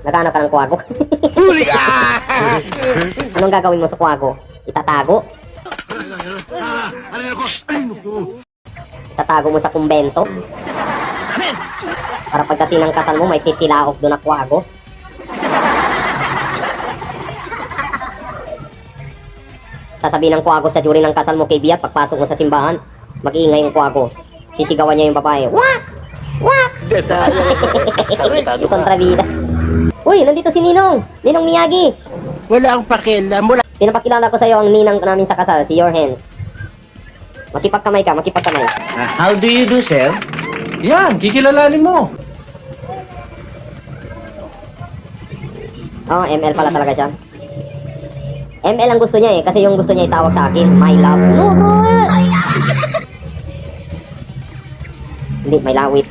Naghanap ka ng kwago. Huli ka! Anong gagawin mo sa kwago? Itatago? Itatago mo sa kumbento? Para pagdating ng kasal mo, may titilaok doon na kwago? Sasabihin ng kwago sa jury ng kasal mo, kay Bia, pagpasok mo sa simbahan, mag-iingay yung kwago. Sisigawan niya yung babae. Wak! Wak! Yung kontrabida. Uy, nandito si Ninong! Ninong Miyagi! Wala akong pakialam. Wala. Pinapakilala ko sa iyo ang ninang namin sa kasal, si Your Hands. Makipagkamay ka, makipagkamay. How do you do, sir? Yan, kikilalanin mo. Oh, ML pala talaga siya. ML ang gusto niya eh, kasi yung gusto niya itawag sa akin, my love. No, bro! Hindi, may lawit.